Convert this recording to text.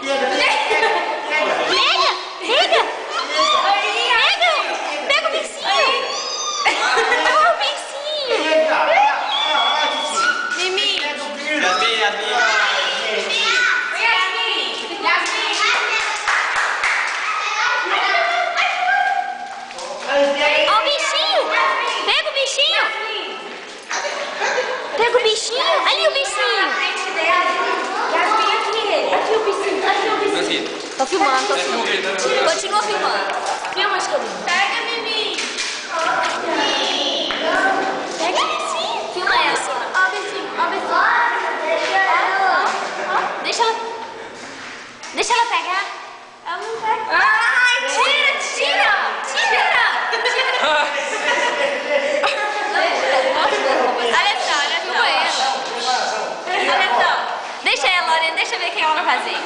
Pega! Pega! Pega o beicinho! Pega o beicinho! Mimi! Ó o bichinho! Pega o bichinho! Pega o bichinho! Ali o bichinho! Aqui o bichinho! Tô filmando, tô filmando. Continua filmando. Filma, Escolinho. Pega, Mimi! Pega o bichinho! Filma ela. Ó o bichinho, ó o bichinho. Deixa ela pegar. Ela não pega. Ai, tira! Olha só. Deixa ela, Lorena, deixa eu ver o que ela vai fazer.